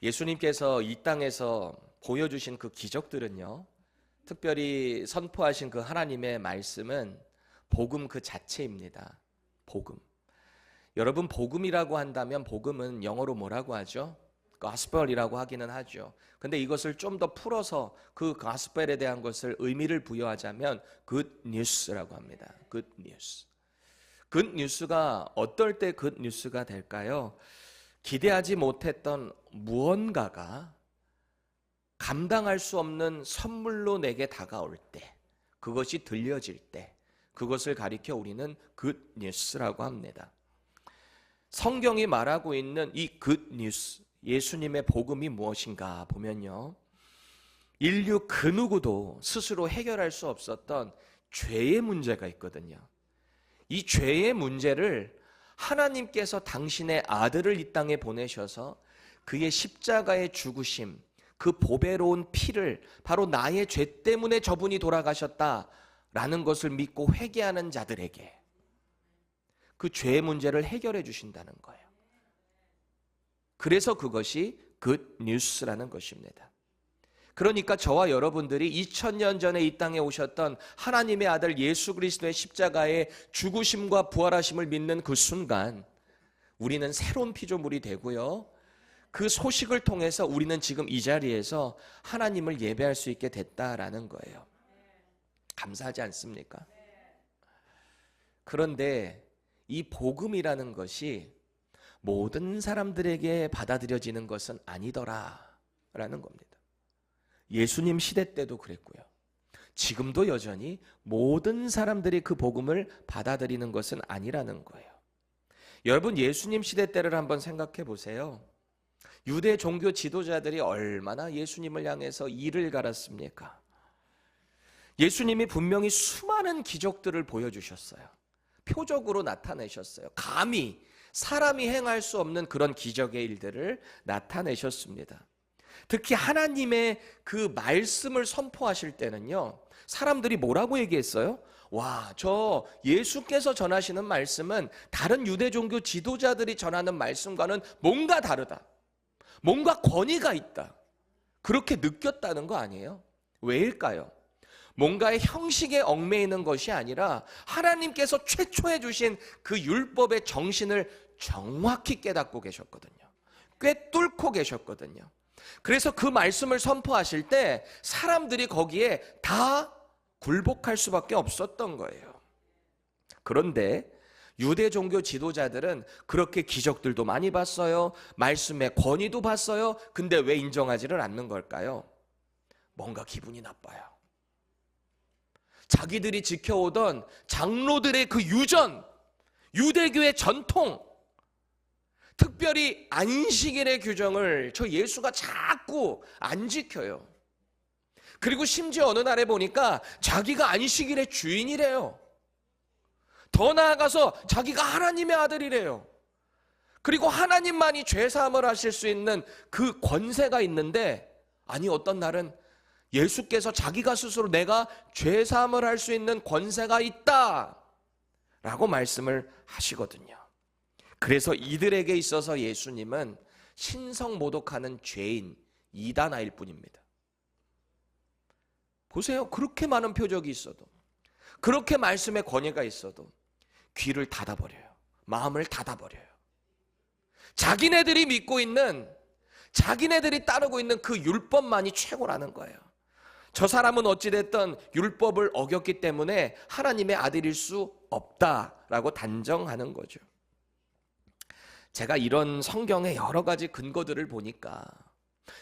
예수님께서 이 땅에서 보여주신 그 기적들은요, 특별히 선포하신 그 하나님의 말씀은 복음 그 자체입니다. 복음. 여러분, 복음이라고 한다면 복음은 영어로 뭐라고 하죠? gospel이라고 하기는 하죠. 근데 이것을 좀 더 풀어서 그 gospel에 대한 것을 의미를 부여하자면 good news라고 합니다. good news. good news가 어떨 때 good news가 될까요? 기대하지 못했던 무언가가 감당할 수 없는 선물로 내게 다가올 때, 그것이 들려질 때, 그것을 가리켜 우리는 good news라고 합니다. 성경이 말하고 있는 이 good news, 예수님의 복음이 무엇인가 보면요, 인류 그 누구도 스스로 해결할 수 없었던 죄의 문제가 있거든요. 이 죄의 문제를 하나님께서 당신의 아들을 이 땅에 보내셔서 그의 십자가의 죽으심, 그 보배로운 피를 바로 나의 죄 때문에 저분이 돌아가셨다라는 것을 믿고 회개하는 자들에게 그 죄의 문제를 해결해 주신다는 거예요. 그래서 그것이 good news라는 것입니다. 그러니까 저와 여러분들이 2000년 전에 이 땅에 오셨던 하나님의 아들 예수 그리스도의 십자가의 죽으심과 부활하심을 믿는 그 순간 우리는 새로운 피조물이 되고요, 그 소식을 통해서 우리는 지금 이 자리에서 하나님을 예배할 수 있게 됐다라는 거예요. 감사하지 않습니까? 그런데 이 복음이라는 것이 모든 사람들에게 받아들여지는 것은 아니더라라는 겁니다. 예수님 시대 때도 그랬고요, 지금도 여전히 모든 사람들이 그 복음을 받아들이는 것은 아니라는 거예요. 여러분, 예수님 시대 때를 한번 생각해 보세요. 유대 종교 지도자들이 얼마나 예수님을 향해서 이를 갈았습니까? 예수님이 분명히 수많은 기적들을 보여주셨어요. 표적으로 나타내셨어요. 감히 사람이 행할 수 없는 그런 기적의 일들을 나타내셨습니다. 특히 하나님의 그 말씀을 선포하실 때는요, 사람들이 뭐라고 얘기했어요? 와, 저 예수께서 전하시는 말씀은 다른 유대 종교 지도자들이 전하는 말씀과는 뭔가 다르다, 뭔가 권위가 있다, 그렇게 느꼈다는 거 아니에요? 왜일까요? 뭔가의 형식에 얽매이는 것이 아니라 하나님께서 최초에 주신 그 율법의 정신을 정확히 깨닫고 계셨거든요. 꿰뚫고 계셨거든요. 그래서 그 말씀을 선포하실 때 사람들이 거기에 다 굴복할 수밖에 없었던 거예요. 그런데 유대 종교 지도자들은 그렇게 기적들도 많이 봤어요. 말씀의 권위도 봤어요. 근데 왜 인정하지를 않는 걸까요? 뭔가 기분이 나빠요. 자기들이 지켜오던 장로들의 그 유전, 유대교의 전통, 특별히 안식일의 규정을 저 예수가 자꾸 안 지켜요. 그리고 심지어 어느 날에 보니까 자기가 안식일의 주인이래요. 더 나아가서 자기가 하나님의 아들이래요. 그리고 하나님만이 죄사함을 하실 수 있는 그 권세가 있는데, 아니 어떤 날은 예수께서 자기가 스스로 내가 죄사함을 할 수 있는 권세가 있다 라고 말씀을 하시거든요. 그래서 이들에게 있어서 예수님은 신성모독하는 죄인, 이단아일 뿐입니다. 보세요. 그렇게 많은 표적이 있어도, 그렇게 말씀의 권위가 있어도 귀를 닫아버려요. 마음을 닫아버려요. 자기네들이 믿고 있는, 자기네들이 따르고 있는 그 율법만이 최고라는 거예요. 저 사람은 어찌됐든 율법을 어겼기 때문에 하나님의 아들일 수 없다라고 단정하는 거죠. 제가 이런 성경의 여러 가지 근거들을 보니까,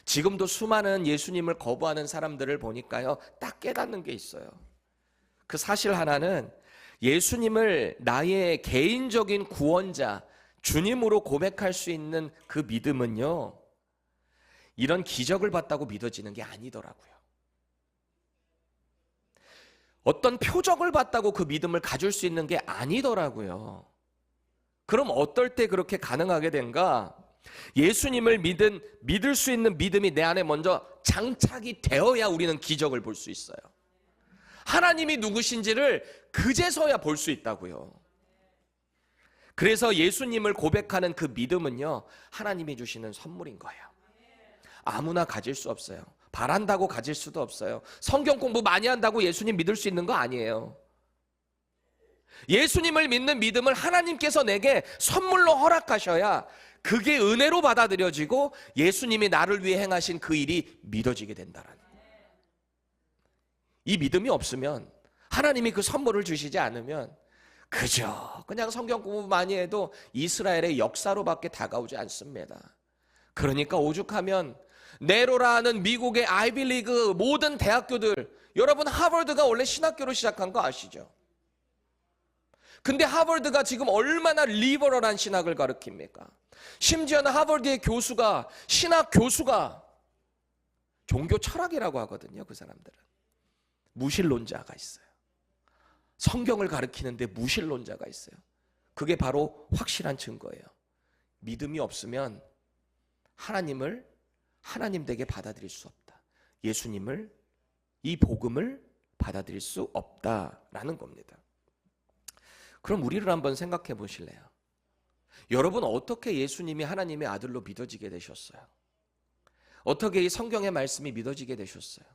지금도 수많은 예수님을 거부하는 사람들을 보니까요, 딱 깨닫는 게 있어요. 그 사실 하나는 예수님을 나의 개인적인 구원자, 주님으로 고백할 수 있는 그 믿음은요, 이런 기적을 봤다고 믿어지는 게 아니더라고요. 어떤 표적을 봤다고 그 믿음을 가질 수 있는 게 아니더라고요. 그럼 어떨 때 그렇게 가능하게 된가? 예수님을 믿을 수 있는 믿음이 내 안에 먼저 장착이 되어야 우리는 기적을 볼 수 있어요. 하나님이 누구신지를 그제서야 볼 수 있다고요. 그래서 예수님을 고백하는 그 믿음은요, 하나님이 주시는 선물인 거예요. 아무나 가질 수 없어요. 바란다고 가질 수도 없어요. 성경 공부 많이 한다고 예수님 믿을 수 있는 거 아니에요. 예수님을 믿는 믿음을 하나님께서 내게 선물로 허락하셔야 그게 은혜로 받아들여지고 예수님이 나를 위해 행하신 그 일이 믿어지게 된다라는 거예요. 이 믿음이 없으면, 하나님이 그 선물을 주시지 않으면 그저 그냥 성경 공부 많이 해도 이스라엘의 역사로밖에 다가오지 않습니다. 그러니까 오죽하면 네로라는 미국의 아이비리그 모든 대학교들, 여러분 하버드가 원래 신학교로 시작한 거 아시죠? 근데 하버드가 지금 얼마나 리버럴한 신학을 가르칩니까? 심지어는 하버드의 교수가, 신학 교수가 종교 철학이라고 하거든요. 그 사람들은 무신론자가 있어요. 성경을 가르치는데 무신론자가 있어요. 그게 바로 확실한 증거예요. 믿음이 없으면 하나님을 하나님 되게 받아들일 수 없다. 예수님을, 이 복음을 받아들일 수 없다라는 겁니다. 그럼 우리를 한번 생각해 보실래요? 여러분, 어떻게 예수님이 하나님의 아들로 믿어지게 되셨어요? 어떻게 이 성경의 말씀이 믿어지게 되셨어요?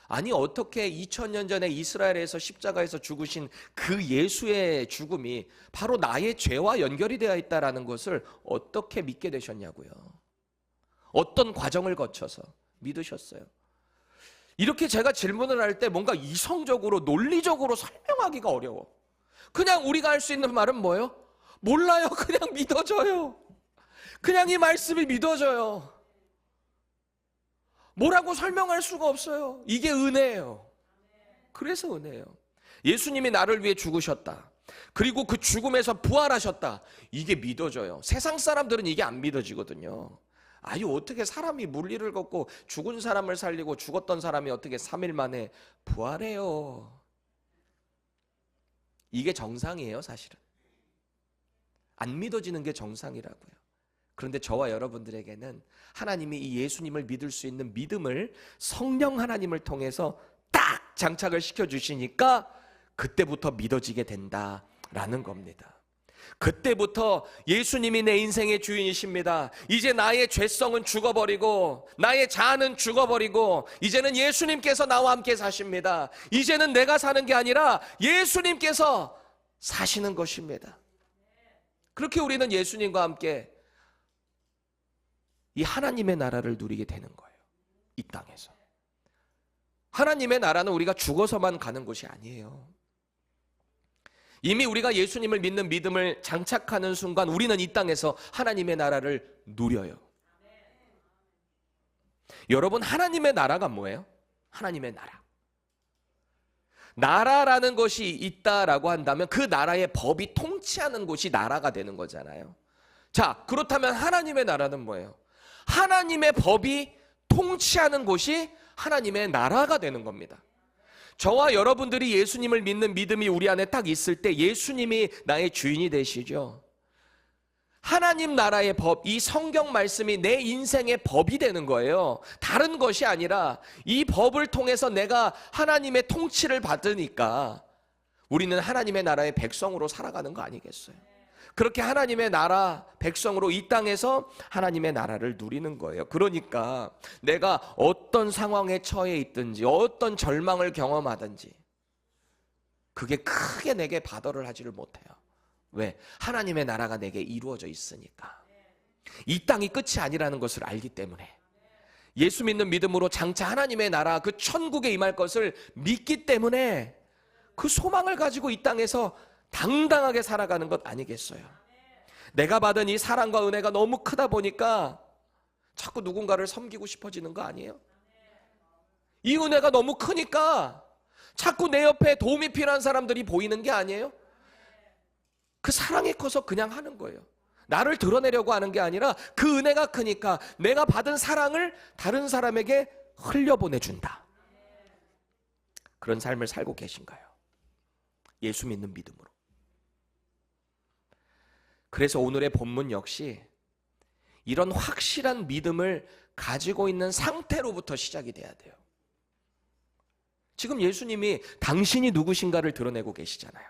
아니, 어떻게 2000년 전에 이스라엘에서 십자가에서 죽으신 그 예수의 죽음이 바로 나의 죄와 연결이 되어 있다는 것을 어떻게 믿게 되셨냐고요? 어떤 과정을 거쳐서 믿으셨어요? 이렇게 제가 질문을 할 때 뭔가 이성적으로, 논리적으로 설명하기가 어려워. 그냥 우리가 할 수 있는 말은 뭐예요? 몰라요. 그냥 믿어져요. 그냥 이 말씀이 믿어져요. 뭐라고 설명할 수가 없어요. 이게 은혜예요. 그래서 은혜예요. 예수님이 나를 위해 죽으셨다. 그리고 그 죽음에서 부활하셨다. 이게 믿어져요. 세상 사람들은 이게 안 믿어지거든요. 아유, 어떻게 사람이 물리를 걷고 죽은 사람을 살리고 죽었던 사람이 어떻게 3일 만에 부활해요. 이게 정상이에요, 사실은. 안 믿어지는 게 정상이라고요. 그런데 저와 여러분들에게는 하나님이 이 예수님을 믿을 수 있는 믿음을 성령 하나님을 통해서 딱 장착을 시켜주시니까 그때부터 믿어지게 된다라는 겁니다. 그때부터 예수님이 내 인생의 주인이십니다. 이제 나의 죄성은 죽어버리고 나의 자아는 죽어버리고 이제는 예수님께서 나와 함께 사십니다. 이제는 내가 사는 게 아니라 예수님께서 사시는 것입니다. 그렇게 우리는 예수님과 함께 이 하나님의 나라를 누리게 되는 거예요. 이 땅에서. 하나님의 나라는 우리가 죽어서만 가는 곳이 아니에요. 이미 우리가 예수님을 믿는 믿음을 장착하는 순간 우리는 이 땅에서 하나님의 나라를 누려요. 여러분, 하나님의 나라가 뭐예요? 하나님의 나라. 나라라는 것이 있다라고 한다면 그 나라의 법이 통치하는 곳이 나라가 되는 거잖아요. 자, 그렇다면 하나님의 나라는 뭐예요? 하나님의 법이 통치하는 곳이 하나님의 나라가 되는 겁니다. 저와 여러분들이 예수님을 믿는 믿음이 우리 안에 딱 있을 때 예수님이 나의 주인이 되시죠. 하나님 나라의 법, 이 성경 말씀이 내 인생의 법이 되는 거예요. 다른 것이 아니라 이 법을 통해서 내가 하나님의 통치를 받으니까 우리는 하나님의 나라의 백성으로 살아가는 거 아니겠어요? 그렇게 하나님의 나라 백성으로 이 땅에서 하나님의 나라를 누리는 거예요. 그러니까 내가 어떤 상황에 처해 있든지 어떤 절망을 경험하든지 그게 크게 내게 바더를 하지를 못해요. 왜? 하나님의 나라가 내게 이루어져 있으니까. 이 땅이 끝이 아니라는 것을 알기 때문에 예수 믿는 믿음으로 장차 하나님의 나라 그 천국에 임할 것을 믿기 때문에 그 소망을 가지고 이 땅에서 당당하게 살아가는 것 아니겠어요? 내가 받은 이 사랑과 은혜가 너무 크다 보니까 자꾸 누군가를 섬기고 싶어지는 거 아니에요? 이 은혜가 너무 크니까 자꾸 내 옆에 도움이 필요한 사람들이 보이는 게 아니에요? 그 사랑이 커서 그냥 하는 거예요. 나를 드러내려고 하는 게 아니라 그 은혜가 크니까 내가 받은 사랑을 다른 사람에게 흘려보내준다. 그런 삶을 살고 계신가요? 예수 믿는 믿음으로. 그래서 오늘의 본문 역시 이런 확실한 믿음을 가지고 있는 상태로부터 시작이 돼야 돼요. 지금 예수님이 당신이 누구신가를 드러내고 계시잖아요.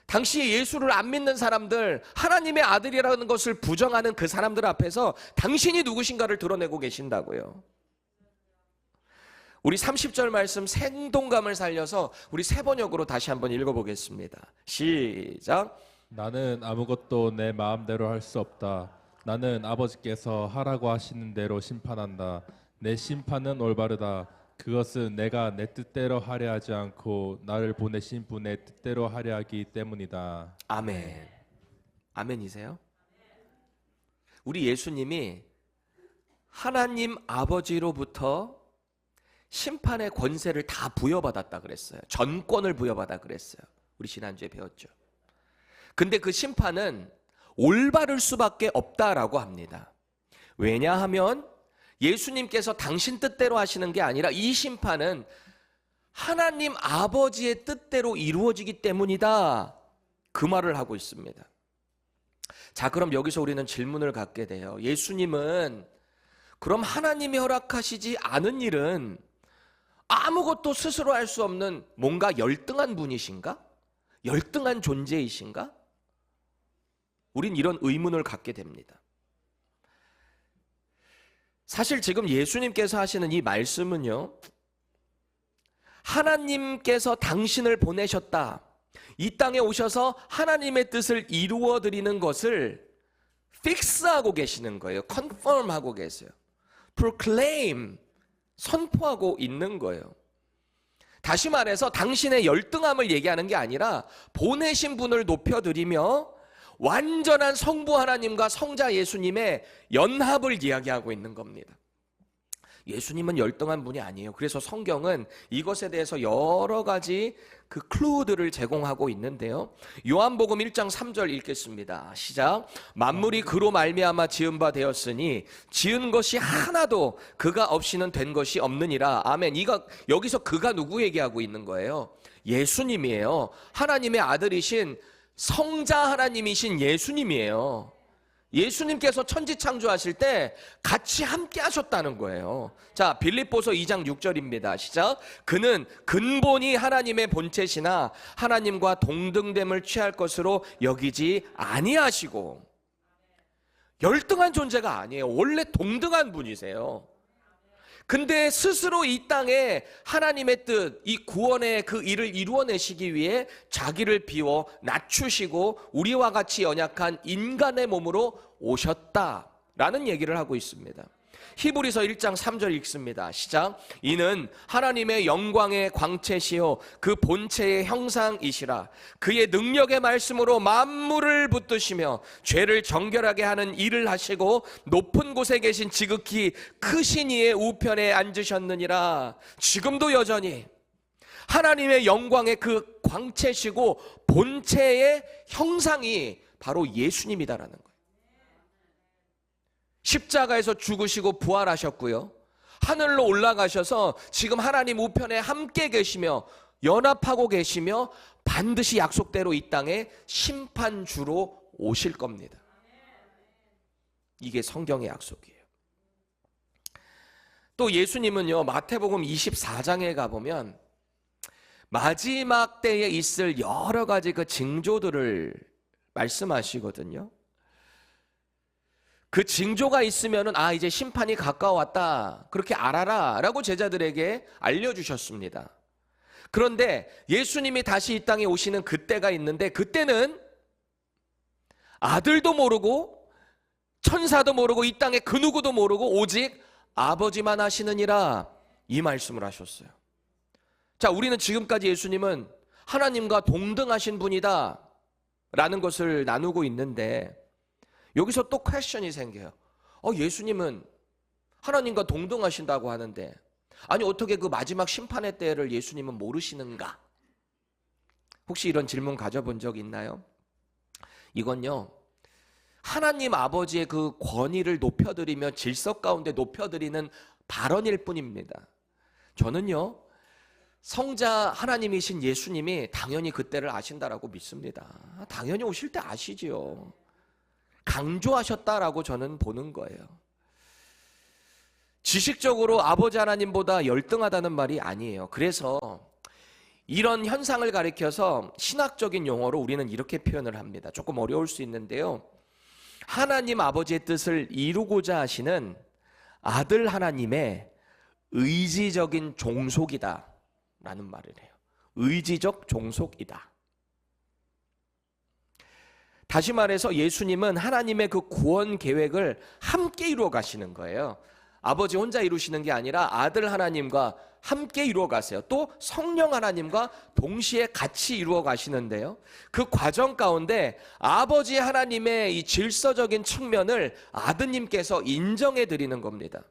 당시 예수를 안 믿는 사람들, 하나님의 아들이라는 것을 부정하는 그 사람들 앞에서 당신이 누구신가를 드러내고 계신다고요. 우리 30절 말씀 생동감을 살려서 우리 세 번역으로 다시 한번 읽어보겠습니다. 시작. 나는 아무것도 내 마음대로 할 수 없다. 나는 아버지께서 하라고 하시는 대로 심판한다. 내 심판은 올바르다. 그것은 내가 내 뜻대로 하려 하지 않고 나를 보내신 분의 뜻대로 하려 하기 때문이다. 아멘. 아멘이세요? 우리 예수님이 하나님 아버지로부터 심판의 권세를 다 부여받았다 그랬어요. 전권을 부여받아 그랬어요. 우리 지난주에 배웠죠. 근데 그 심판은 올바를 수밖에 없다라고 합니다. 왜냐하면 예수님께서 당신 뜻대로 하시는 게 아니라 이 심판은 하나님 아버지의 뜻대로 이루어지기 때문이다. 그 말을 하고 있습니다. 자, 그럼 여기서 우리는 질문을 갖게 돼요. 예수님은 그럼 하나님이 허락하시지 않은 일은 아무것도 스스로 할 수 없는 뭔가 열등한 분이신가? 열등한 존재이신가? 우린 이런 의문을 갖게 됩니다. 사실 지금 예수님께서 하시는 이 말씀은요, 하나님께서 당신을 보내셨다, 이 땅에 오셔서 하나님의 뜻을 이루어 드리는 것을 픽스하고 계시는 거예요. 컨펌하고 계세요. proclaim, 선포하고 있는 거예요. 다시 말해서 당신의 열등함을 얘기하는 게 아니라 보내신 분을 높여드리며 완전한 성부 하나님과 성자 예수님의 연합을 이야기하고 있는 겁니다. 예수님은 열등한 분이 아니에요. 그래서 성경은 이것에 대해서 여러 가지 그 클루들을 제공하고 있는데요. 요한복음 1장 3절 읽겠습니다. 시작. 만물이 그로 말미암아 지은 바 되었으니 지은 것이 하나도 그가 없이는 된 것이 없느니라. 아멘. 여기서 그가 누구 얘기하고 있는 거예요? 예수님이에요. 하나님의 아들이신 성자 하나님이신 예수님이에요. 예수님께서 천지 창조하실 때 같이 함께 하셨다는 거예요. 자, 빌립보서 2장 6절입니다. 시작. 그는 근본이 하나님의 본체시나 하나님과 동등됨을 취할 것으로 여기지 아니하시고. 열등한 존재가 아니에요. 원래 동등한 분이세요. 근데 스스로 이 땅에 하나님의 뜻, 이 구원의 그 일을 이루어내시기 위해 자기를 비워 낮추시고 우리와 같이 연약한 인간의 몸으로 오셨다라는 얘기를 하고 있습니다. 히브리서 1장 3절 읽습니다. 시작. 이는 하나님의 영광의 광채시요 그 본체의 형상이시라. 그의 능력의 말씀으로 만물을 붙드시며 죄를 정결하게 하는 일을 하시고 높은 곳에 계신 지극히 크신 이의 우편에 앉으셨느니라. 지금도 여전히 하나님의 영광의 그 광채시고 본체의 형상이 바로 예수님이다라는 거예요. 십자가에서 죽으시고 부활하셨고요, 하늘로 올라가셔서 지금 하나님 우편에 함께 계시며 연합하고 계시며 반드시 약속대로 이 땅에 심판주로 오실 겁니다. 이게 성경의 약속이에요. 또 예수님은요, 마태복음 24장에 가보면 마지막 때에 있을 여러 가지 그 징조들을 말씀하시거든요. 그 징조가 있으면은 이제 심판이 가까웠다, 그렇게 알아라 라고 제자들에게 알려주셨습니다. 그런데 예수님이 다시 이 땅에 오시는 그때가 있는데, 그때는 아들도 모르고 천사도 모르고 이 땅에 그 누구도 모르고 오직 아버지만 하시느니라, 이 말씀을 하셨어요. 자, 우리는 지금까지 예수님은 하나님과 동등하신 분이다 라는 것을 나누고 있는데, 여기서 또 퀘스천이 생겨요. 예수님은 하나님과 동등하신다고 하는데, 아니 어떻게 그 마지막 심판의 때를 예수님은 모르시는가? 혹시 이런 질문 가져본 적 있나요? 이건요, 하나님 아버지의 그 권위를 높여드리며 질서 가운데 높여드리는 발언일 뿐입니다. 저는요, 성자 하나님이신 예수님이 당연히 그때를 아신다라고 믿습니다. 당연히 오실 때 아시지요. 강조하셨다라고 저는 보는 거예요. 지식적으로 아버지 하나님보다 열등하다는 말이 아니에요. 그래서 이런 현상을 가리켜서 신학적인 용어로 우리는 이렇게 표현을 합니다. 조금 어려울 수 있는데요. 하나님 아버지의 뜻을 이루고자 하시는 아들 하나님의 의지적인 종속이다 라는 말을 해요. 의지적 종속이다. 다시 말해서 예수님은 하나님의 그 구원 계획을 함께 이루어 가시는 거예요. 아버지 혼자 이루시는 게 아니라 아들 하나님과 함께 이루어 가세요. 또 성령 하나님과 동시에 같이 이루어 가시는데요. 그 과정 가운데 아버지 하나님의 이 질서적인 측면을 아드님께서 인정해 드리는 겁니다.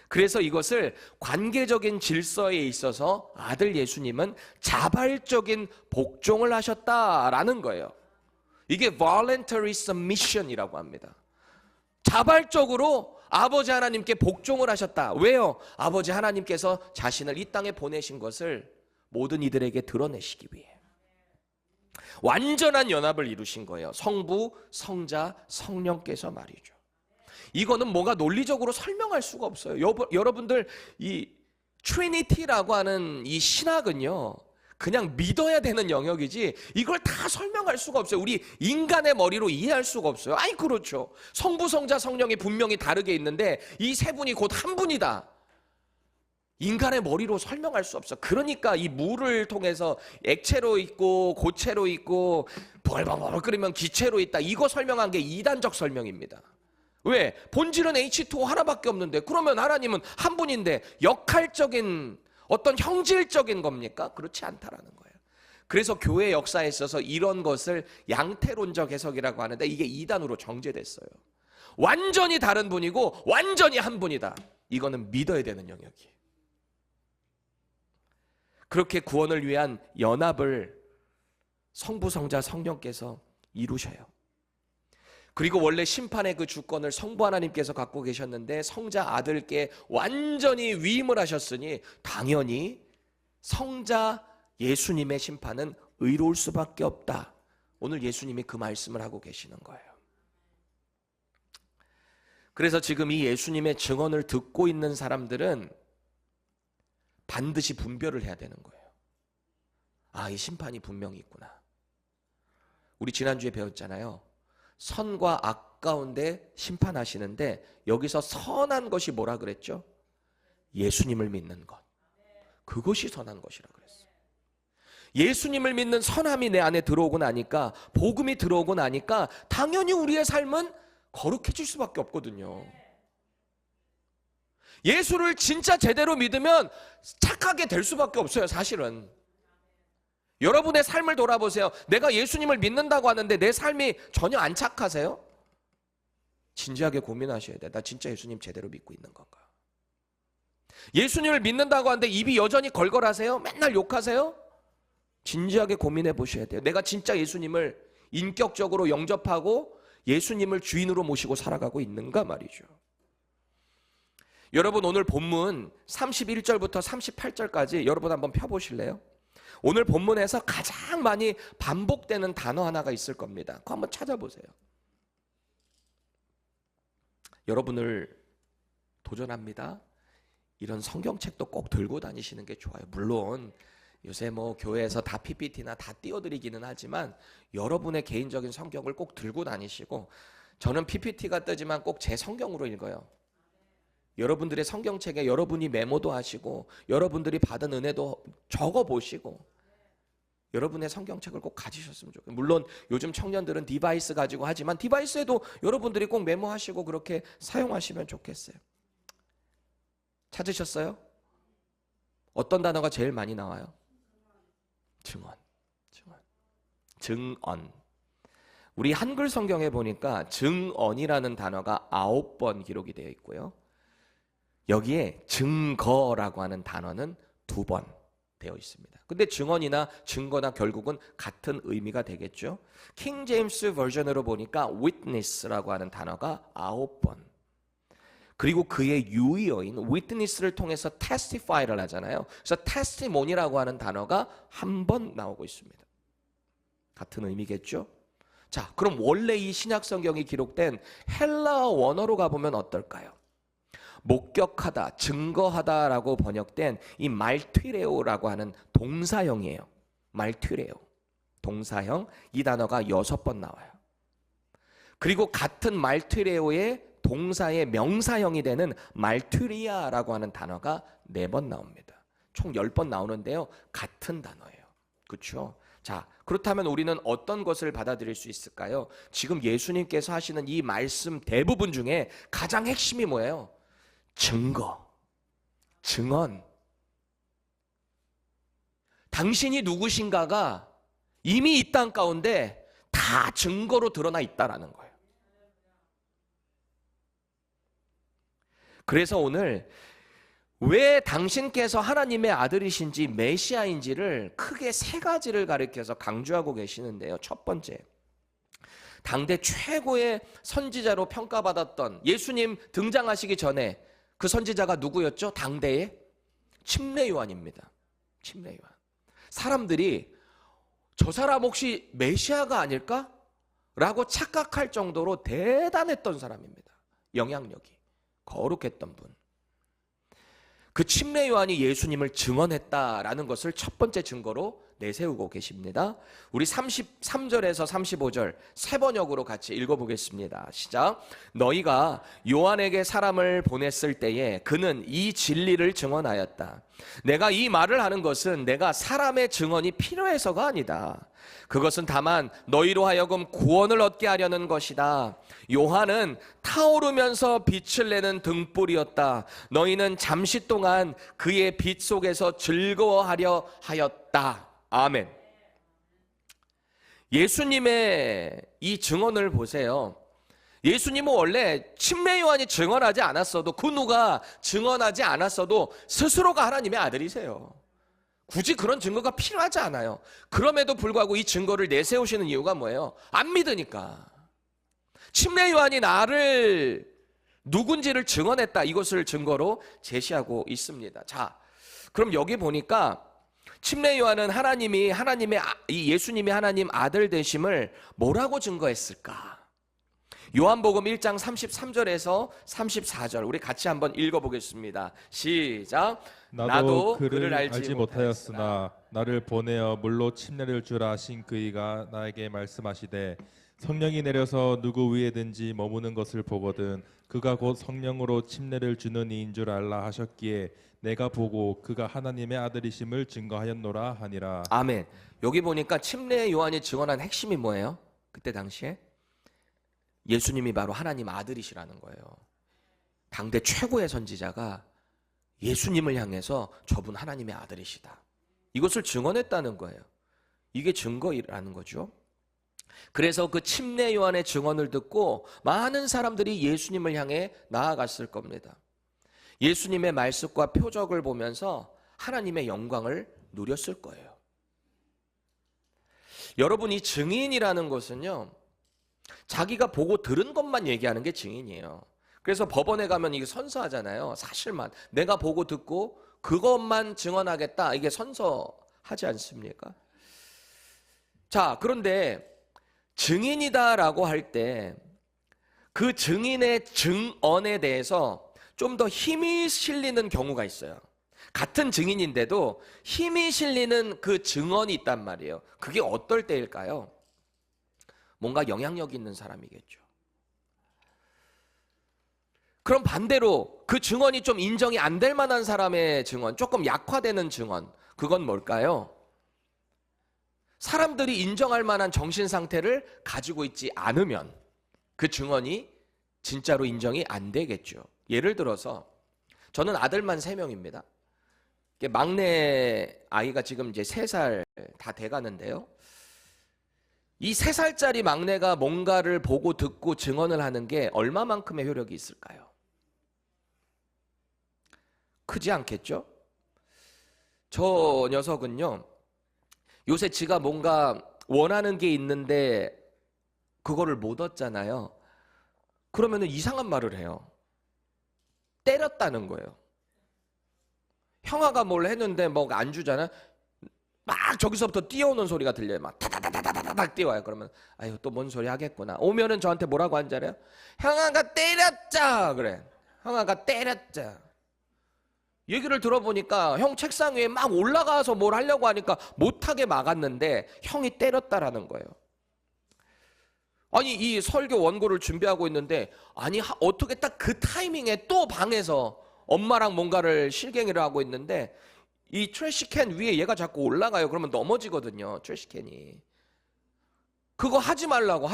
그래서 이것을 관계적인 질서에 있어서 아들 예수님은 자발적인 복종을 하셨다라는 거예요. 이게 voluntary submission이라고 합니다. 자발적으로 아버지 하나님께 복종을 하셨다. 왜요? 아버지 하나님께서 자신을 이 땅에 보내신 것을 모든 이들에게 드러내시기 위해. 완전한 연합을 이루신 거예요. 성부, 성자, 성령께서 말이죠. 이거는 뭔가 논리적으로 설명할 수가 없어요. 여러분들 이 트리니티라고 하는 이 신학은요, 그냥 믿어야 되는 영역이지 이걸 다 설명할 수가 없어요. 우리 인간의 머리로 이해할 수가 없어요. 아니 그렇죠. 성부, 성자, 성령이 분명히 다르게 있는데 이 세 분이 곧 한 분이다. 인간의 머리로 설명할 수 없어. 그러니까 이 물을 통해서 액체로 있고 고체로 있고 벌벌벌 끓이면 기체로 있다. 이거 설명한 게 이단적 설명입니다. 왜? 본질은 H2O 하나밖에 없는데 그러면 하나님은 한 분인데 역할적인 어떤 형질적인 겁니까? 그렇지 않다라는 거예요. 그래서 교회 역사에 있어서 이런 것을 양태론적 해석이라고 하는데 이게 이단으로 정제됐어요. 완전히 다른 분이고 완전히 한 분이다. 이거는 믿어야 되는 영역이에요. 그렇게 구원을 위한 연합을 성부, 성자, 성령께서 이루셔요. 그리고 원래 심판의 그 주권을 성부 하나님께서 갖고 계셨는데 성자 아들께 완전히 위임을 하셨으니 당연히 성자 예수님의 심판은 의로울 수밖에 없다. 오늘 예수님이 그 말씀을 하고 계시는 거예요. 그래서 지금 이 예수님의 증언을 듣고 있는 사람들은 반드시 분별을 해야 되는 거예요. 아, 이 심판이 분명히 있구나. 우리 지난주에 배웠잖아요. 선과 악 가운데 심판하시는데 여기서 선한 것이 뭐라 그랬죠? 예수님을 믿는 것. 그것이 선한 것이라 그랬어요. 예수님을 믿는 선함이 내 안에 들어오고 나니까, 복음이 들어오고 나니까 당연히 우리의 삶은 거룩해질 수밖에 없거든요. 예수를 진짜 제대로 믿으면 착하게 될 수밖에 없어요, 사실은. 여러분의 삶을 돌아보세요. 내가 예수님을 믿는다고 하는데 내 삶이 전혀 안 착하세요? 진지하게 고민하셔야 돼. 나 진짜 예수님 제대로 믿고 있는 건가? 예수님을 믿는다고 하는데 입이 여전히 걸걸하세요? 맨날 욕하세요? 진지하게 고민해 보셔야 돼요. 내가 진짜 예수님을 인격적으로 영접하고 예수님을 주인으로 모시고 살아가고 있는가 말이죠. 여러분 오늘 본문 31절부터 38절까지 여러분 한번 펴보실래요? 오늘 본문에서 가장 많이 반복되는 단어 하나가 있을 겁니다. 그거 한번 찾아보세요. 여러분을 도전합니다. 이런 성경책도 꼭 들고 다니시는 게 좋아요. 물론 요새 뭐 교회에서 다 PPT나 다 띄워드리기는 하지만 여러분의 개인적인 성경을 꼭 들고 다니시고, 저는 PPT가 뜨지만 꼭 제 성경으로 읽어요. 여러분들의 성경책에 여러분이 메모도 하시고 여러분들이 받은 은혜도 적어보시고 여러분의 성경책을 꼭 가지셨으면 좋겠어요. 물론 요즘 청년들은 디바이스 가지고 하지만 디바이스에도 여러분들이 꼭 메모하시고 그렇게 사용하시면 좋겠어요. 찾으셨어요? 어떤 단어가 제일 많이 나와요? 증언. 증언. 우리 한글 성경에 보니까 증언이라는 단어가 9번 기록이 되어 있고요. 여기에 증거라고 하는 단어는 2번 되어 있습니다. 근데 증언이나 증거나 결국은 같은 의미가 되겠죠. 킹 제임스 버전으로 보니까 witness라고 하는 단어가 9번. 그리고 그의 유의어인 witness를 통해서 testify를 하잖아요. 그래서 testimony라고 하는 단어가 1번 나오고 있습니다. 같은 의미겠죠. 자, 그럼 원래 이 신약 성경이 기록된 헬라어 원어로 가보면 어떨까요? 목격하다, 증거하다라고 번역된 이 말튀레오라고 하는 동사형이에요. 말투레오, 동사형 이 단어가 6번 나와요. 그리고 같은 말투레오의 동사의 명사형이 되는 말투리아라고 하는 단어가 4번 나옵니다. 총 10번 나오는데요. 같은 단어예요. 그렇죠? 자, 그렇다면 우리는 어떤 것을 받아들일 수 있을까요? 지금 예수님께서 하시는 이 말씀 대부분 중에 가장 핵심이 뭐예요? 증거, 증언. 당신이 누구신가가 이미 이 땅 가운데 다 증거로 드러나 있다라는 거예요. 그래서 오늘 왜 당신께서 하나님의 아들이신지 메시아인지를 크게 3가지를 가리켜서 강조하고 계시는데요. 첫 번째, 당대 최고의 선지자로 평가받았던 예수님 등장하시기 전에 그 선지자가 누구였죠? 당대의 침례 요한입니다. 침례 요한. 사람들이 저 사람 혹시 메시아가 아닐까? 라고 착각할 정도로 대단했던 사람입니다. 영향력이 거룩했던 분. 그 침례 요한이 예수님을 증언했다라는 것을 첫 번째 증거로 내세우고 계십니다. 우리 33절에서 35절 세 번역으로 같이 읽어보겠습니다. 시작. 너희가 요한에게 사람을 보냈을 때에 그는 이 진리를 증언하였다. 내가 이 말을 하는 것은 내가 사람의 증언이 필요해서가 아니다. 그것은 다만 너희로 하여금 구원을 얻게 하려는 것이다. 요한은 타오르면서 빛을 내는 등불이었다. 너희는 잠시 동안 그의 빛 속에서 즐거워하려 하였다. 아멘. 예수님의 이 증언을 보세요. 예수님은 원래 침례 요한이 증언하지 않았어도, 그 누가 증언하지 않았어도 스스로가 하나님의 아들이세요. 굳이 그런 증거가 필요하지 않아요. 그럼에도 불구하고 이 증거를 내세우시는 이유가 뭐예요? 안 믿으니까. 침례 요한이 나를 누군지를 증언했다. 이것을 증거로 제시하고 있습니다. 자, 그럼 여기 보니까 침례 요한은 이 예수님이 하나님 아들 되심을 뭐라고 증거했을까? 요한복음 1장 33절에서 34절 우리 같이 한번 읽어보겠습니다. 시작. 나도 그를 알지 못하였으나 나를 보내어 물로 침례를 주라 하신 그이가 나에게 말씀하시되 성령이 내려서 누구 위에든지 머무는 것을 보거든 그가 곧 성령으로 침례를 주는 이인 줄 알라 하셨기에 내가 보고 그가 하나님의 아들이심을 증거하였노라 하니라. 아멘. 여기 보니까 침례 요한이 증언한 핵심이 뭐예요? 그때 당시에 예수님이 바로 하나님 아들이시라는 거예요. 당대 최고의 선지자가 예수님을 향해서 저분 하나님의 아들이시다. 이것을 증언했다는 거예요. 이게 증거라는 거죠. 그래서 그 침례 요한의 증언을 듣고 많은 사람들이 예수님을 향해 나아갔을 겁니다. 예수님의 말씀과 표적을 보면서 하나님의 영광을 누렸을 거예요. 여러분, 이 증인이라는 것은요, 자기가 보고 들은 것만 얘기하는 게 증인이에요. 그래서 법원에 가면 이게 선서하잖아요. 사실만 내가 보고 듣고 그것만 증언하겠다, 이게 선서하지 않습니까? 자, 그런데 증인이다라고 할 때 그 증인의 증언에 대해서 좀 더 힘이 실리는 경우가 있어요. 같은 증인인데도 힘이 실리는 그 증언이 있단 말이에요. 그게 어떨 때일까요? 뭔가 영향력 있는 사람이겠죠. 그럼 반대로 그 증언이 좀 인정이 안 될 만한 사람의 증언, 조금 약화되는 증언, 그건 뭘까요? 사람들이 인정할 만한 정신 상태를 가지고 있지 않으면 그 증언이 진짜로 인정이 안 되겠죠. 예를 들어서 저는 아들만 3명입니다. 막내 아이가 지금 이제 3살 다 돼가는데요. 이 3살짜리 막내가 뭔가를 보고 듣고 증언을 하는 게 얼마만큼의 효력이 있을까요? 크지 않겠죠? 저 녀석은요, 요새 지가 뭔가 원하는 게 있는데 그거를 못 얻잖아요. 그러면 이상한 말을 해요. 때렸다는 거예요. 형아가 뭘 했는데 뭐 안 주잖아. 막 저기서부터 뛰어오는 소리가 들려요. 막 다다다다다닥 뛰어와요. 그러면 아유, 또 뭔 소리 하겠구나. 오면은 저한테 뭐라고 하는 줄 알아요? 형아가 때렸자 그래. 형아가 때렸자. 얘기를 들어보니까 형 책상 위에 막 올라가서 뭘 하려고 하니까 못하게 막았는데 형이 때렸다라는 거예요. 아니 이 설교 원고를 준비하고 있는데 아니 어떻게 딱 그 타이밍에 또 방에서 엄마랑 뭔가를 실갱이를 하고 있는데 이 트래시캔 위에 얘가 자꾸 올라가요. 그러면 넘어지거든요. 트래시캔이. 그거 하지 말라고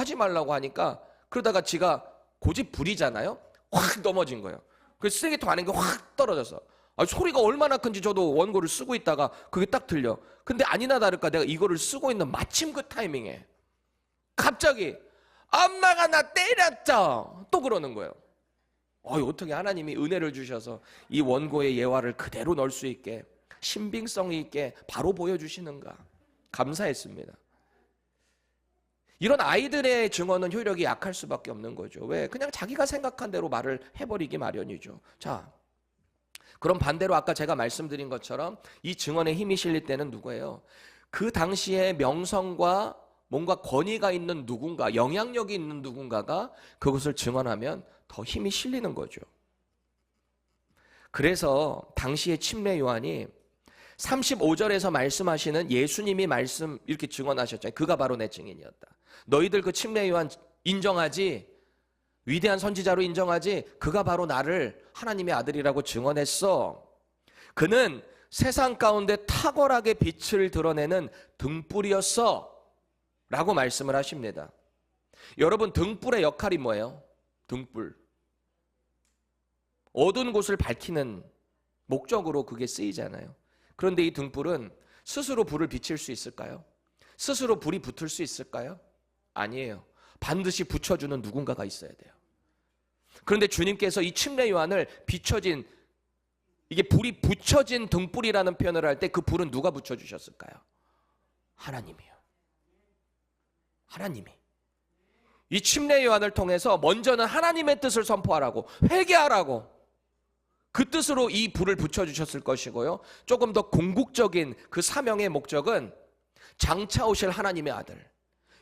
하니까 그러다가 지가 고집 부리잖아요. 확 넘어진 거예요. 그 쓰레기통 안에 확 떨어져서. 소리가 얼마나 큰지 저도 원고를 쓰고 있다가 그게 딱 들려. 근데 아니나 다를까 내가 이거를 쓰고 있는 마침 그 타이밍에 갑자기 엄마가 나 때렸죠. 또 그러는 거예요. 어떻게 하나님이 은혜를 주셔서 이 원고의 예화를 그대로 넣을 수 있게 신빙성 있게 바로 보여주시는가. 감사했습니다. 이런 아이들의 증언은 효력이 약할 수밖에 없는 거죠. 왜? 그냥 자기가 생각한 대로 말을 해버리기 마련이죠. 자, 그럼 반대로 아까 제가 말씀드린 것처럼 이 증언에 힘이 실릴 때는 누구예요? 그 당시에 명성과 뭔가 권위가 있는 누군가, 영향력이 있는 누군가가 그것을 증언하면 더 힘이 실리는 거죠. 그래서 당시의 침례 요한이 35절에서 말씀하시는 예수님이 말씀 이렇게 증언하셨잖아요. 그가 바로 내 증인이었다. 너희들 그 침례 요한 인정하지? 위대한 선지자로 인정하지? 그가 바로 나를 하나님의 아들이라고 증언했어. 그는 세상 가운데 탁월하게 빛을 드러내는 등불이었어 라고 말씀을 하십니다. 여러분, 등불의 역할이 뭐예요? 등불. 어두운 곳을 밝히는 목적으로 그게 쓰이잖아요. 그런데 이 등불은 스스로 불을 비칠 수 있을까요? 스스로 불이 붙을 수 있을까요? 아니에요. 반드시 붙여주는 누군가가 있어야 돼요. 그런데 주님께서 이 침례 요한을 비춰진, 이게 불이 붙여진 등불이라는 표현을 할 때 그 불은 누가 붙여주셨을까요? 하나님이요. 하나님이. 이 침례 요한을 통해서 먼저는 하나님의 뜻을 선포하라고, 회개하라고 그 뜻으로 이 불을 붙여주셨을 것이고요. 조금 더 궁극적인 그 사명의 목적은 장차 오실 하나님의 아들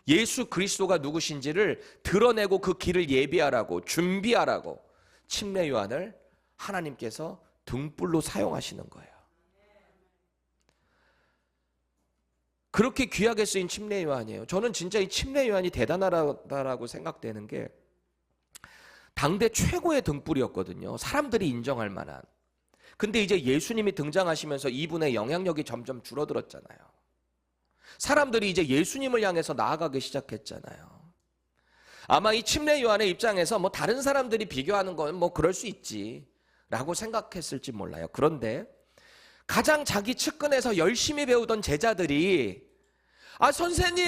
예수 그리스도가 누구신지를 드러내고 그 길을 예비하라고, 준비하라고 침례 요한을 하나님께서 등불로 사용하시는 거예요. 그렇게 귀하게 쓰인 침례 요한이에요. 저는 진짜 이 침례 요한이 대단하다라고 생각되는 게 당대 최고의 등불이었거든요. 사람들이 인정할 만한. 근데 이제 예수님이 등장하시면서 이분의 영향력이 점점 줄어들었잖아요. 사람들이 이제 예수님을 향해서 나아가기 시작했잖아요. 아마 이 침례 요한의 입장에서 뭐 다른 사람들이 비교하는 건 뭐 그럴 수 있지 라고 생각했을지 몰라요. 그런데 가장 자기 측근에서 열심히 배우던 제자들이 선생님,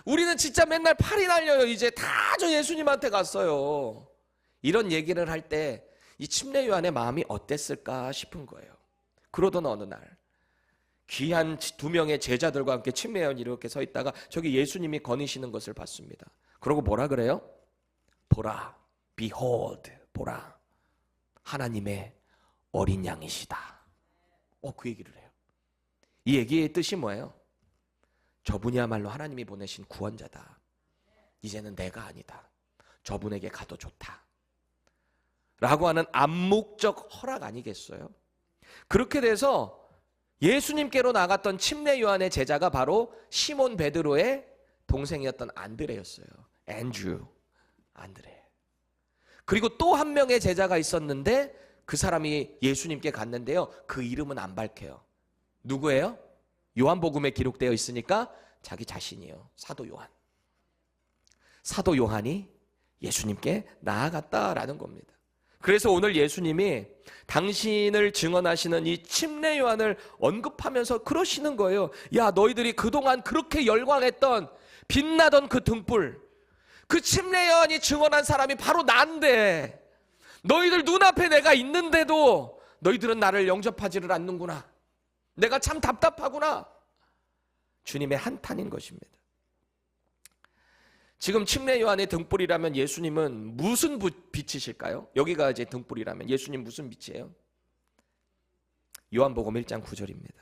우리는 진짜 맨날 팔이 날려요. 이제 다 저 예수님한테 갔어요. 이런 얘기를 할 때 이 침례 요한의 마음이 어땠을까 싶은 거예요. 그러던 어느 날 귀한 두 명의 제자들과 함께 침례 요한이 이렇게 서 있다가 저기 예수님이 거니시는 것을 봤습니다. 그러고 뭐라 그래요? 보라, behold, 보라, 하나님의 어린 양이시다. 그 얘기를 해요. 이 얘기의 뜻이 뭐예요? 저분이야말로 하나님이 보내신 구원자다. 이제는 내가 아니다. 저분에게 가도 좋다. 라고 하는 암묵적 허락 아니겠어요? 그렇게 돼서 예수님께로 나갔던 침례 요한의 제자가 바로 시몬 베드로의 동생이었던 안드레였어요. 앤드류, 안드레. 그리고 또 한 명의 제자가 있었는데 그 사람이 예수님께 갔는데요. 그 이름은 안 밝혀요. 누구예요? 요한복음에 기록되어 있으니까 자기 자신이요. 사도 요한. 사도 요한이 예수님께 나아갔다라는 겁니다. 그래서 오늘 예수님이 당신을 증언하시는 이 침례 요한을 언급하면서 그러시는 거예요. 야, 너희들이 그동안 그렇게 열광했던 빛나던 그 등불, 그 침례 요한이 증언한 사람이 바로 난데 너희들 눈앞에 내가 있는데도 너희들은 나를 영접하지를 않는구나. 내가 참 답답하구나. 주님의 한탄인 것입니다. 지금 침례 요한의 등불이라면 예수님은 무슨 빛이실까요? 여기가 이제 등불이라면 예수님 무슨 빛이에요? 요한복음 1장 9절입니다.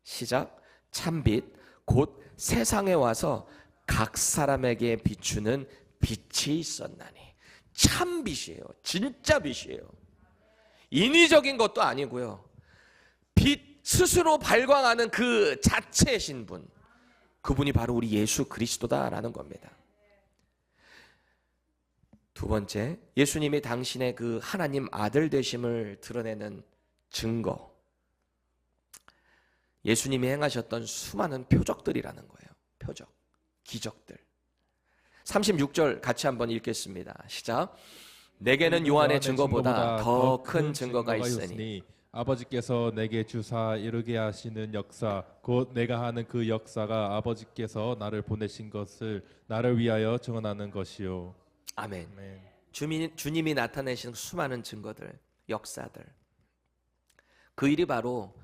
시작. 참빛 곧 세상에 와서 각 사람에게 비추는 빛이 있었나니. 참빛이에요. 진짜 빛이에요. 인위적인 것도 아니고요. 빛 스스로 발광하는 그 자체이신 분, 그분이 바로 우리 예수 그리스도다라는 겁니다. 두 번째, 예수님이 당신의 그 하나님 아들 되심을 드러내는 증거, 예수님이 행하셨던 수많은 표적들이라는 거예요. 표적, 기적들. 36절 같이 한번 읽겠습니다. 시작. 내게는 요한의 증거보다 더 큰 증거가 있으니 아버지께서 내게 주사 이루게 하시는 역사, 곧 내가 하는 그 역사가 아버지께서 나를 보내신 것을 나를 위하여 증언하는 것이요. 아멘. 아멘. 주님이 나타내신 수많은 증거들, 역사들, 그 일이 바로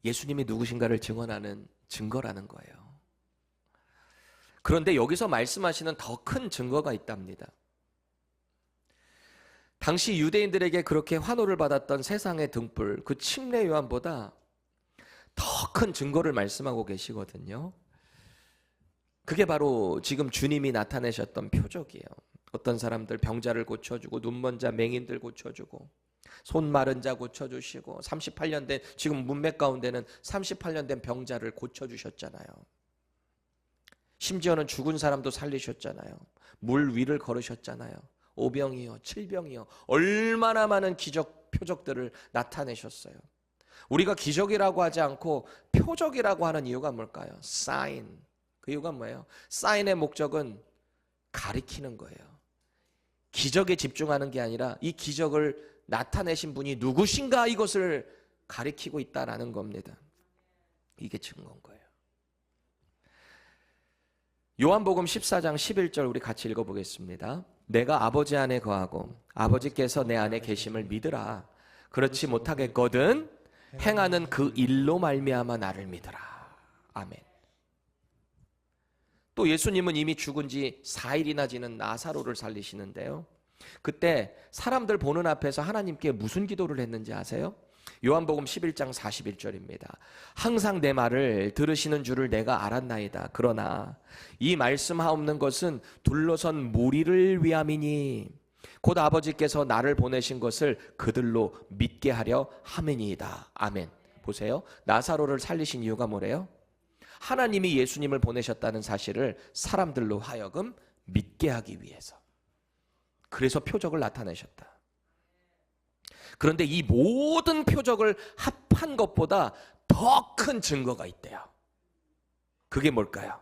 예수님이 누구신가를 증언하는 증거라는 거예요. 그런데 여기서 말씀하시는 더 큰 증거가 있답니다. 당시 유대인들에게 그렇게 환호를 받았던 세상의 등불, 그 침례 요한보다 더 큰 증거를 말씀하고 계시거든요. 그게 바로 지금 주님이 나타내셨던 표적이에요. 어떤 사람들 병자를 고쳐주고, 눈먼 자 맹인들 고쳐주고, 손 마른 자 고쳐주시고, 38년 된, 지금 문맥 가운데는 38년 된 병자를 고쳐주셨잖아요. 심지어는 죽은 사람도 살리셨잖아요. 물 위를 걸으셨잖아요. 5병이요 7병이요 얼마나 많은 기적 표적들을 나타내셨어요. 우리가 기적이라고 하지 않고 표적이라고 하는 이유가 뭘까요? 사인. 그 이유가 뭐예요? 사인의 목적은 가리키는 거예요. 기적에 집중하는 게 아니라 이 기적을 나타내신 분이 누구신가, 이것을 가리키고 있다라는 겁니다. 이게 증거인 거예요. 요한복음 14장 11절 우리 같이 읽어보겠습니다. 내가 아버지 안에 거하고 아버지께서 내 안에 계심을 믿으라. 그렇지 못하겠거든 행하는 그 일로 말미암아 나를 믿으라. 아멘. 또 예수님은 이미 죽은 지 4일이나 지는 나사로를 살리시는데요, 그때 사람들 보는 앞에서 하나님께 무슨 기도를 했는지 아세요? 요한복음 11장 41절입니다. 항상 내 말을 들으시는 줄을 내가 알았나이다. 그러나 이 말씀하옵는 것은 둘러선 무리를 위함이니 곧 아버지께서 나를 보내신 것을 그들로 믿게 하려 함이니이다. 아멘. 보세요. 나사로를 살리신 이유가 뭐래요? 하나님이 예수님을 보내셨다는 사실을 사람들로 하여금 믿게 하기 위해서. 그래서 표적을 나타내셨다. 그런데 이 모든 표적을 합한 것보다 더 큰 증거가 있대요. 그게 뭘까요?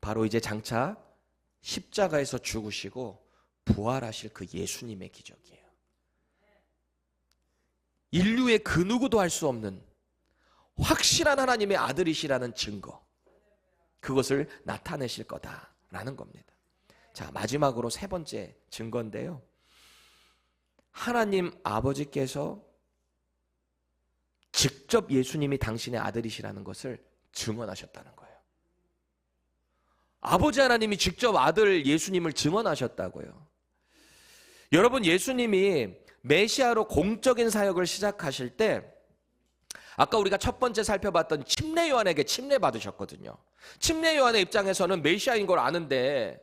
바로 이제 장차 십자가에서 죽으시고 부활하실 그 예수님의 기적이에요. 인류의 그 누구도 할 수 없는 확실한 하나님의 아들이시라는 증거, 그것을 나타내실 거다라는 겁니다. 자, 마지막으로 세 번째 증거인데요, 하나님 아버지께서 직접 예수님이 당신의 아들이시라는 것을 증언하셨다는 거예요. 아버지 하나님이 직접 아들 예수님을 증언하셨다고요. 여러분, 예수님이 메시아로 공적인 사역을 시작하실 때 아까 우리가 첫 번째 살펴봤던 침례 요한에게 침례 받으셨거든요. 침례 요한의 입장에서는 메시아인 걸 아는데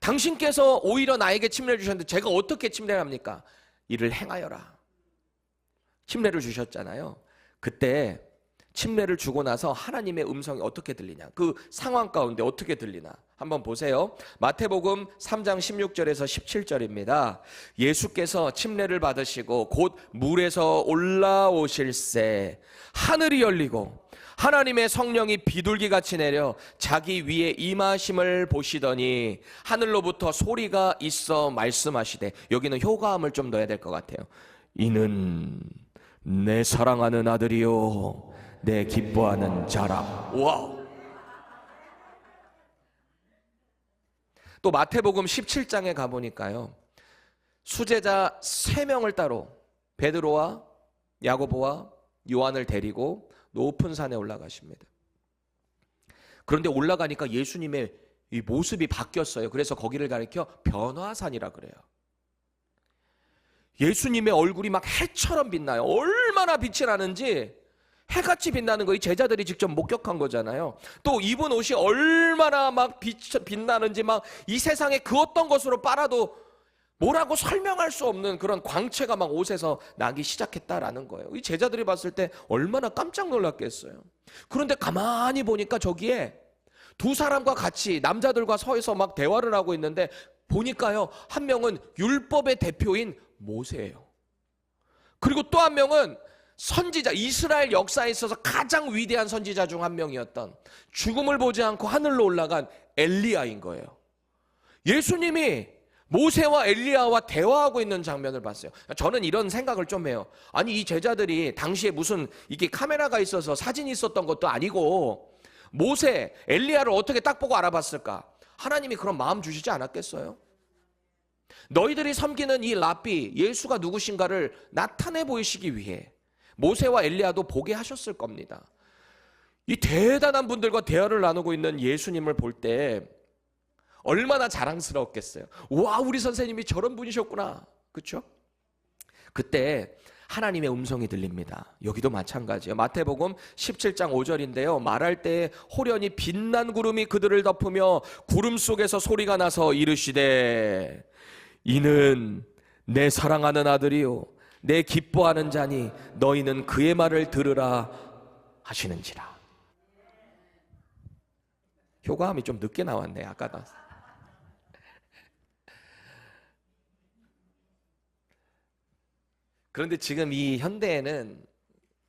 당신께서 오히려 나에게 침례를 주셨는데 제가 어떻게 침례를 합니까? 이를 행하여라. 침례를 주셨잖아요. 그때 침례를 주고 나서 하나님의 음성이 어떻게 들리냐, 그 상황 가운데 어떻게 들리나 한번 보세요. 마태복음 3장 16절에서 17절입니다. 예수께서 침례를 받으시고 곧 물에서 올라오실새 하늘이 열리고 하나님의 성령이 비둘기같이 내려 자기 위에 임하심을 보시더니 하늘로부터 소리가 있어 말씀하시되, 여기는 효과음을 좀 넣어야 될 것 같아요. 이는 내 사랑하는 아들이요 내 기뻐하는 자라. 와우. 또 마태복음 17장에 가보니까요, 수제자 3명을 따로 베드로와 야고보와 요한을 데리고 높은 산에 올라가십니다. 그런데 올라가니까 예수님의 이 모습이 바뀌었어요. 그래서 거기를 가리켜 변화산이라 그래요. 예수님의 얼굴이 막 해처럼 빛나요. 얼마나 빛이 나는지 해같이 빛나는 거 이 제자들이 직접 목격한 거잖아요. 또 입은 옷이 얼마나 막 빛나는지 막 이 세상에 그 어떤 것으로 빨아도 뭐라고 설명할 수 없는 그런 광채가 막 옷에서 나기 시작했다라는 거예요. 이 제자들이 봤을 때 얼마나 깜짝 놀랐겠어요. 그런데 가만히 보니까 저기에 두 사람과 같이 남자들과 서서 막 대화를 하고 있는데 보니까요, 한 명은 율법의 대표인 모세예요. 그리고 또 한 명은 선지자, 이스라엘 역사에 있어서 가장 위대한 선지자 중 한 명이었던, 죽음을 보지 않고 하늘로 올라간 엘리야인 거예요. 예수님이 모세와 엘리야와 대화하고 있는 장면을 봤어요. 저는 이런 생각을 좀 해요. 아니, 이 제자들이 당시에 무슨 이게 카메라가 있어서 사진이 있었던 것도 아니고 모세, 엘리야를 어떻게 딱 보고 알아봤을까? 하나님이 그런 마음 주시지 않았겠어요? 너희들이 섬기는 이 랍비, 예수가 누구신가를 나타내 보이시기 위해 모세와 엘리야도 보게 하셨을 겁니다. 이 대단한 분들과 대화를 나누고 있는 예수님을 볼 때 얼마나 자랑스러웠겠어요. 와, 우리 선생님이 저런 분이셨구나. 그렇죠? 그때 하나님의 음성이 들립니다. 여기도 마찬가지예요. 마태복음 17장 5절인데요. 말할 때 호련히 빛난 구름이 그들을 덮으며 구름 속에서 소리가 나서 이르시되 이는 내 사랑하는 아들이요 내 기뻐하는 자니 너희는 그의 말을 들으라 하시는지라. 효과음이 좀 늦게 나왔네. 아까 나왔어. 그런데 지금 이 현대에는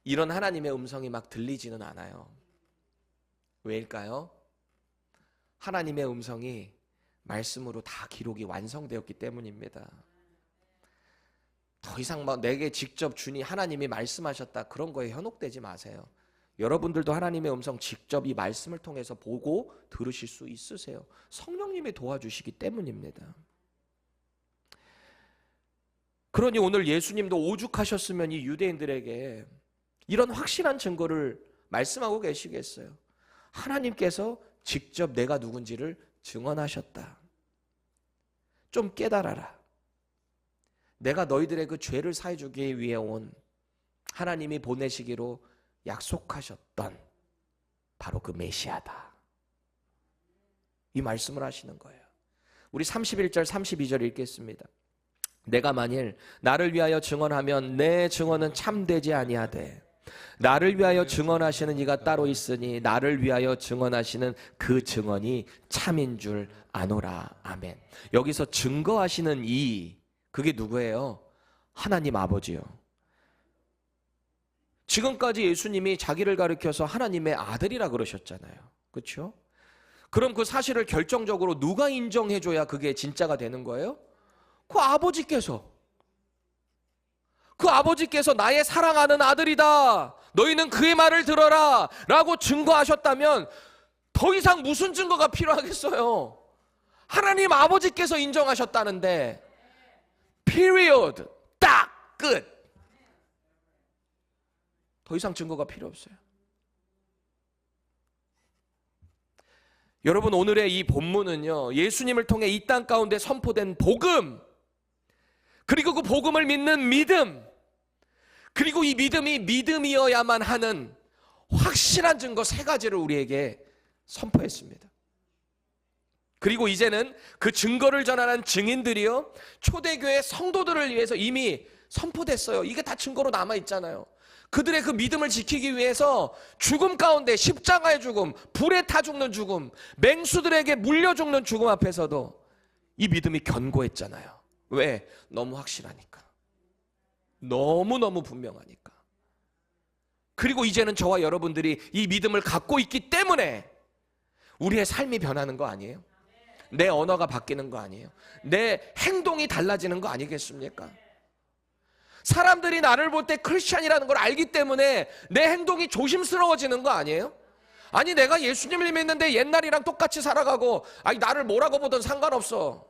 이런 하나님의 음성이 막 들리지는 않아요. 왜일까요? 하나님의 음성이 말씀으로 다 기록이 완성되었기 때문입니다. 더 이상 막 내게 직접 주니 하나님이 말씀하셨다, 그런 거에 현혹되지 마세요. 여러분들도 하나님의 음성 직접 이 말씀을 통해서 보고 들으실 수 있으세요. 성령님이 도와주시기 때문입니다. 그러니 오늘 예수님도 오죽하셨으면 이 유대인들에게 이런 확실한 증거를 말씀하고 계시겠어요. 하나님께서 직접 내가 누군지를 증언하셨다. 좀 깨달아라. 내가 너희들의 그 죄를 사해주기 위해 온 하나님이 보내시기로 약속하셨던 바로 그 메시아다. 이 말씀을 하시는 거예요. 우리 31절 32절 읽겠습니다. 내가 만일 나를 위하여 증언하면 내 증언은 참되지 아니하되 나를 위하여 증언하시는 이가 따로 있으니 나를 위하여 증언하시는 그 증언이 참인 줄 아노라. 아멘. 여기서 증거하시는 이, 그게 누구예요? 하나님 아버지요. 지금까지 예수님이 자기를 가리켜서 하나님의 아들이라 그러셨잖아요. 그렇죠? 그럼 그 사실을 결정적으로 누가 인정해줘야 그게 진짜가 되는 거예요? 그 아버지께서 나의 사랑하는 아들이다, 너희는 그의 말을 들어라 라고 증거하셨다면 더 이상 무슨 증거가 필요하겠어요? 하나님 아버지께서 인정하셨다는데 period, 딱 끝. 더 이상 증거가 필요 없어요. 여러분, 오늘의 이 본문은요, 예수님을 통해 이 땅 가운데 선포된 복음, 그리고 그 복음을 믿는 믿음, 그리고 이 믿음이 믿음이어야만 하는 확실한 증거 세 가지를 우리에게 선포했습니다. 그리고 이제는 그 증거를 전하는 증인들이요, 초대교회 성도들을 위해서 이미 선포됐어요. 이게 다 증거로 남아있잖아요. 그들의 그 믿음을 지키기 위해서 죽음 가운데, 십자가의 죽음, 불에 타 죽는 죽음, 맹수들에게 물려 죽는 죽음 앞에서도 이 믿음이 견고했잖아요. 왜? 너무 확실하니까. 너무너무 분명하니까. 그리고 이제는 저와 여러분들이 이 믿음을 갖고 있기 때문에 우리의 삶이 변하는 거 아니에요? 내 언어가 바뀌는 거 아니에요? 내 행동이 달라지는 거 아니겠습니까? 사람들이 나를 볼 때 크리스찬이라는 걸 알기 때문에 내 행동이 조심스러워지는 거 아니에요? 아니, 내가 예수님을 믿는데 옛날이랑 똑같이 살아가고, 아니, 나를 뭐라고 보든 상관없어.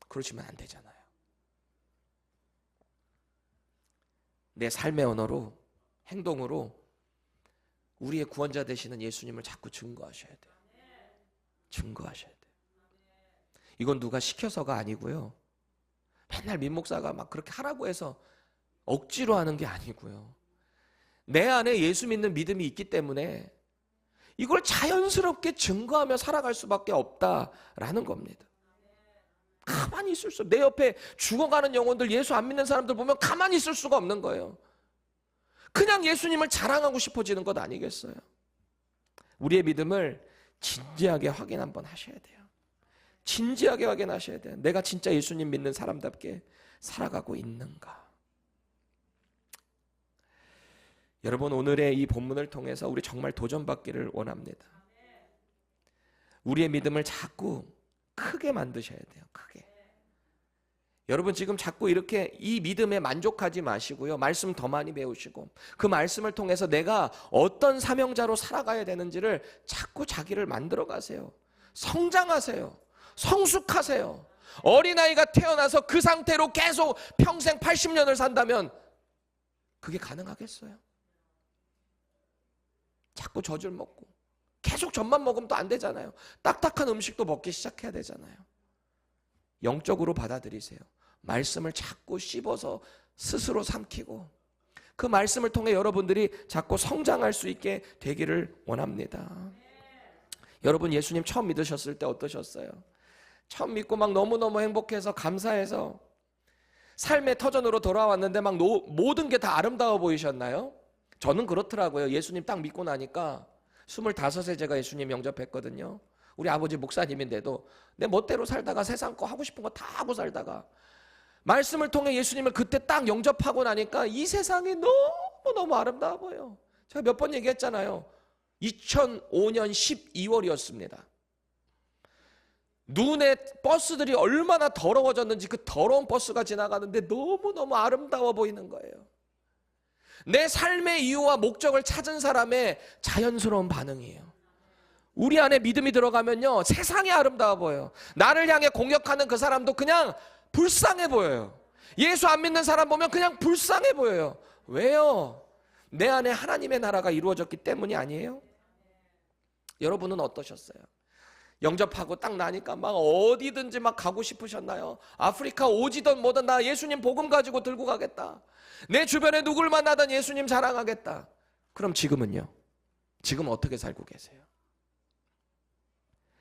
그러시면 안 되잖아요. 내 삶의 언어로, 행동으로 우리의 구원자 되시는 예수님을 자꾸 증거하셔야 돼요. 증거하셔야 돼요. 이건 누가 시켜서가 아니고요, 맨날 민목사가 막 그렇게 하라고 해서 억지로 하는 게 아니고요, 내 안에 예수 믿는 믿음이 있기 때문에 이걸 자연스럽게 증거하며 살아갈 수밖에 없다라는 겁니다. 가만히 있을 수, 내 옆에 죽어가는 영혼들, 예수 안 믿는 사람들 보면 가만히 있을 수가 없는 거예요. 그냥 예수님을 자랑하고 싶어지는 것 아니겠어요? 우리의 믿음을 진지하게 확인 한번 하셔야 돼요. 진지하게 확인하셔야 돼요. 내가 진짜 예수님 믿는 사람답게 살아가고 있는가? 여러분, 오늘의 이 본문을 통해서 우리 정말 도전받기를 원합니다. 우리의 믿음을 자꾸 크게 만드셔야 돼요. 크게. 여러분, 지금 자꾸 이렇게 이 믿음에 만족하지 마시고요. 말씀 더 많이 배우시고 그 말씀을 통해서 내가 어떤 사명자로 살아가야 되는지를 자꾸 자기를 만들어 가세요. 성장하세요. 성숙하세요. 어린아이가 태어나서 그 상태로 계속 평생 80년을 산다면 그게 가능하겠어요? 자꾸 젖을 먹고 계속 젖만 먹으면 또 안 되잖아요. 딱딱한 음식도 먹기 시작해야 되잖아요. 영적으로 받아들이세요. 말씀을 자꾸 씹어서 스스로 삼키고 그 말씀을 통해 여러분들이 자꾸 성장할 수 있게 되기를 원합니다. 여러분, 예수님 처음 믿으셨을 때 어떠셨어요? 처음 믿고 막 너무너무 행복해서 감사해서 삶의 터전으로 돌아왔는데 막 모든 게 다 아름다워 보이셨나요? 저는 그렇더라고요. 예수님 딱 믿고 나니까 25세 제가 예수님 영접했거든요. 우리 아버지 목사님인데도 내 멋대로 살다가 세상 거 하고 싶은 거 다 하고 살다가 말씀을 통해 예수님을 그때 딱 영접하고 나니까 이 세상이 너무너무 아름다워 보여요. 제가 몇 번 얘기했잖아요. 2005년 12월이었습니다. 눈에 버스들이 얼마나 더러워졌는지 그 더러운 버스가 지나가는데 너무너무 아름다워 보이는 거예요. 내 삶의 이유와 목적을 찾은 사람의 자연스러운 반응이에요. 우리 안에 믿음이 들어가면요, 세상이 아름다워 보여요. 나를 향해 공격하는 그 사람도 그냥 불쌍해 보여요. 예수 안 믿는 사람 보면 그냥 불쌍해 보여요. 왜요? 내 안에 하나님의 나라가 이루어졌기 때문이 아니에요? 여러분은 어떠셨어요? 영접하고 딱 나니까 막 어디든지 막 가고 싶으셨나요? 아프리카 오지든 뭐든 나 예수님 복음 가지고 들고 가겠다. 내 주변에 누굴 만나든 예수님 자랑하겠다. 그럼 지금은요? 지금 어떻게 살고 계세요?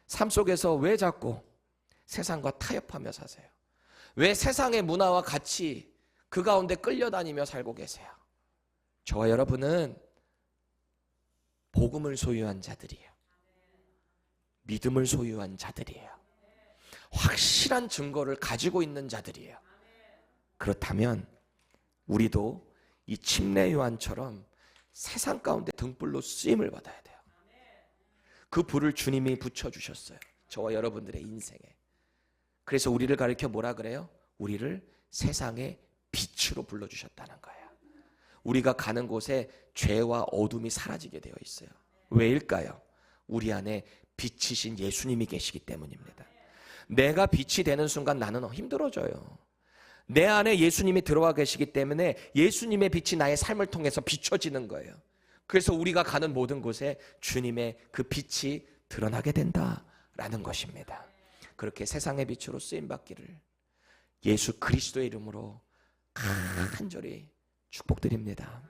삶 속에서 왜 자꾸 세상과 타협하며 사세요? 왜 세상의 문화와 가치 그 가운데 끌려다니며 살고 계세요? 저와 여러분은 복음을 소유한 자들이에요. 믿음을 소유한 자들이에요. 확실한 증거를 가지고 있는 자들이에요. 그렇다면 우리도 이 침례 요한처럼 세상 가운데 등불로 쓰임을 받아야 돼요. 그 불을 주님이 붙여주셨어요. 저와 여러분들의 인생에. 그래서 우리를 가리켜 뭐라 그래요? 우리를 세상의 빛으로 불러주셨다는 거예요. 우리가 가는 곳에 죄와 어둠이 사라지게 되어 있어요. 왜일까요? 우리 안에 빛이신 예수님이 계시기 때문입니다. 내가 빛이 되는 순간 나는 힘들어져요. 내 안에 예수님이 들어와 계시기 때문에 예수님의 빛이 나의 삶을 통해서 비춰지는 거예요. 그래서 우리가 가는 모든 곳에 주님의 그 빛이 드러나게 된다라는 것입니다. 그렇게 세상의 빛으로 쓰임받기를 예수 그리스도의 이름으로 간절히 축복드립니다.